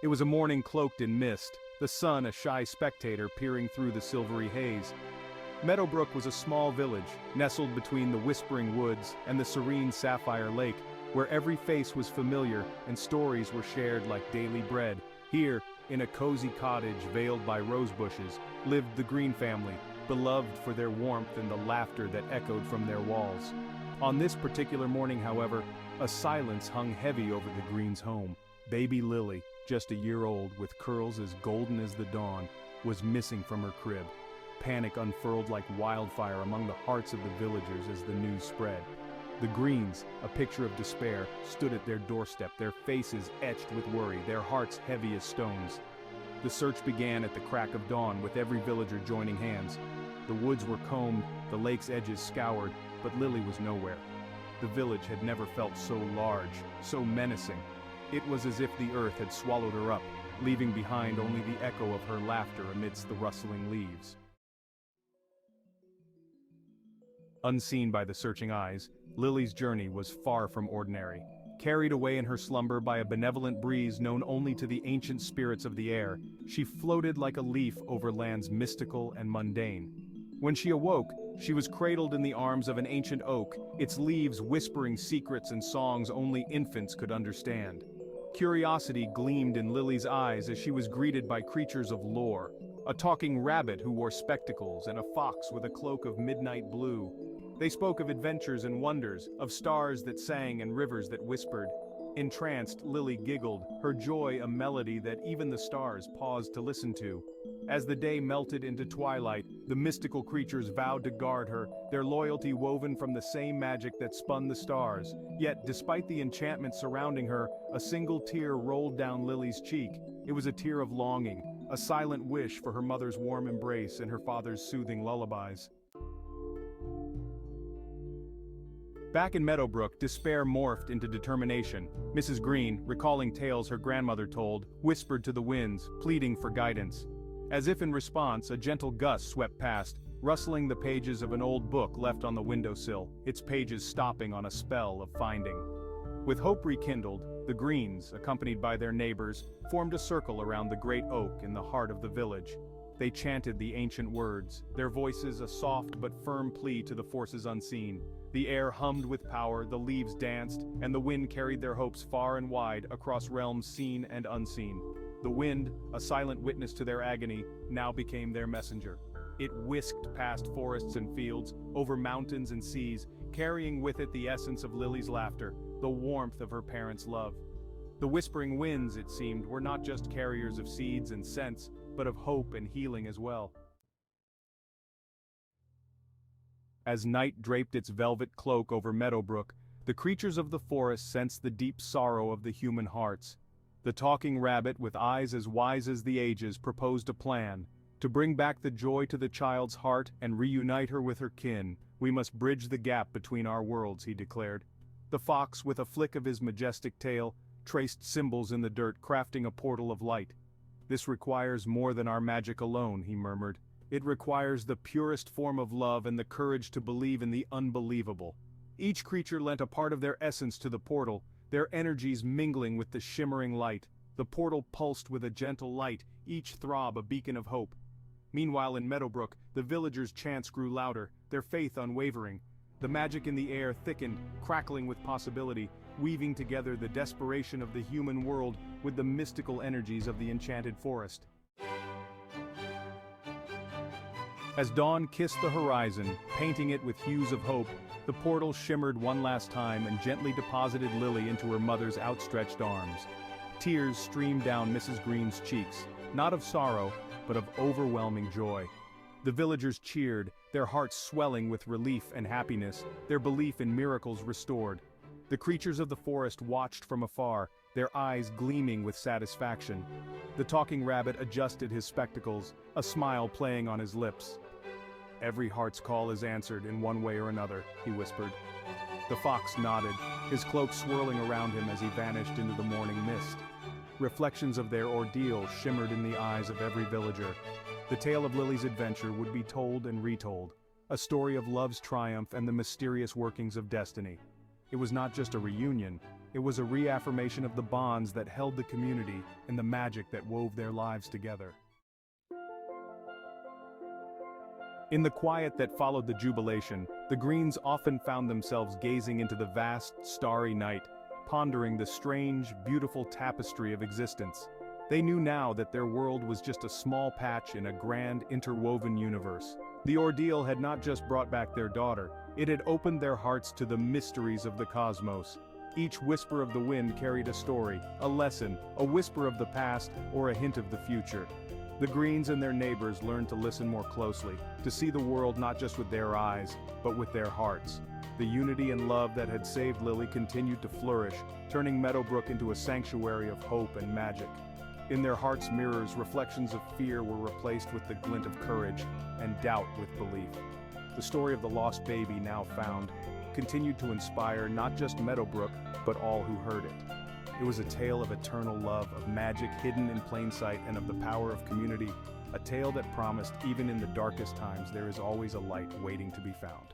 It was a morning cloaked in mist, the sun a shy spectator peering through the silvery haze. Meadowbrook was a small village, nestled between the whispering woods and the serene sapphire lake, where every face was familiar and stories were shared like daily bread. Here, in a cozy cottage veiled by rose bushes, lived the Green family, beloved for their warmth and the laughter that echoed from their walls. On this particular morning, however, a silence hung heavy over the Greens' home. Baby Lily, just a year old, with curls as golden as the dawn, was missing from her crib. Panic unfurled like wildfire among the hearts of the villagers as the news spread. The Greens, a picture of despair, stood at their doorstep, their faces etched with worry, their hearts heavy as stones. The search began at the crack of dawn, with every villager joining hands. The woods were combed, the lake's edges scoured, but Lily was nowhere. The village had never felt so large, so menacing. It was as if the earth had swallowed her up, leaving behind only the echo of her laughter amidst the rustling leaves. Unseen by the searching eyes, Lily's journey was far from ordinary. Carried away in her slumber by a benevolent breeze known only to the ancient spirits of the air, she floated like a leaf over lands mystical and mundane. When she awoke, she was cradled in the arms of an ancient oak, its leaves whispering secrets and songs only infants could understand. Curiosity gleamed in Lily's eyes as she was greeted by creatures of lore, a talking rabbit who wore spectacles and a fox with a cloak of midnight blue. They spoke of adventures and wonders, of stars that sang and rivers that whispered. Entranced, Lily giggled, her joy a melody that even the stars paused to listen to. As the day melted into twilight, the mystical creatures vowed to guard her, their loyalty woven from the same magic that spun the stars. Yet, despite the enchantment surrounding her, a single tear rolled down Lily's cheek. It was a tear of longing, a silent wish for her mother's warm embrace and her father's soothing lullabies. Back in Meadowbrook, despair morphed into determination. Mrs. Green, recalling tales her grandmother told, whispered to the winds, pleading for guidance. As if in response, a gentle gust swept past, rustling the pages of an old book left on the windowsill, its pages stopping on a spell of finding. With hope rekindled, the Greens, accompanied by their neighbors, formed a circle around the great oak in the heart of the village. They chanted the ancient words, their voices a soft but firm plea to the forces unseen. The air hummed with power, the leaves danced, and the wind carried their hopes far and wide across realms seen and unseen. The wind, a silent witness to their agony, now became their messenger. It whisked past forests and fields, over mountains and seas, carrying with it the essence of Lily's laughter, the warmth of her parents' love. The whispering winds, it seemed, were not just carriers of seeds and scents, but of hope and healing as well. As night draped its velvet cloak over Meadowbrook, the creatures of the forest sensed the deep sorrow of the human hearts. The talking rabbit, with eyes as wise as the ages, proposed a plan. To bring back the joy to the child's heart and reunite her with her kin, we must bridge the gap between our worlds, he declared. The fox, with a flick of his majestic tail, traced symbols in the dirt, crafting a portal of light. This requires more than our magic alone, he murmured. It requires the purest form of love and the courage to believe in the unbelievable. Each creature lent a part of their essence to the portal, their energies mingling with the shimmering light. The portal pulsed with a gentle light, each throb a beacon of hope. Meanwhile in Meadowbrook, the villagers' chants grew louder, their faith unwavering. The magic in the air thickened, crackling with possibility, weaving together the desperation of the human world with the mystical energies of the enchanted forest. As dawn kissed the horizon, painting it with hues of hope, the portal shimmered one last time and gently deposited Lily into her mother's outstretched arms. Tears streamed down Mrs. Green's cheeks, not of sorrow, but of overwhelming joy. The villagers cheered, their hearts swelling with relief and happiness, their belief in miracles restored. The creatures of the forest watched from afar, their eyes gleaming with satisfaction. The talking rabbit adjusted his spectacles, a smile playing on his lips. Every heart's call is answered in one way or another, he whispered. The fox nodded, his cloak swirling around him as he vanished into the morning mist. Reflections of their ordeal shimmered in the eyes of every villager. The tale of Lily's adventure would be told and retold, a story of love's triumph and the mysterious workings of destiny. It was not just a reunion, It was a reaffirmation of the bonds that held the community and the magic that wove their lives together. In the quiet that followed the jubilation, the Greens often found themselves gazing into the vast, starry night, pondering the strange, beautiful tapestry of existence. They knew now that their world was just a small patch in a grand, interwoven universe. The ordeal had not just brought back their daughter, it had opened their hearts to the mysteries of the cosmos. Each whisper of the wind carried a story, a lesson, a whisper of the past, or a hint of the future. The Greens and their neighbors learned to listen more closely, to see the world not just with their eyes, but with their hearts. The unity and love that had saved Lily continued to flourish, turning Meadowbrook into a sanctuary of hope and magic. In their hearts' mirrors, reflections of fear were replaced with the glint of courage, and doubt with belief. The story of the lost baby now found continued to inspire not just Meadowbrook, but all who heard it. It was a tale of eternal love, of magic hidden in plain sight, and of the power of community, a tale that promised even in the darkest times there is always a light waiting to be found.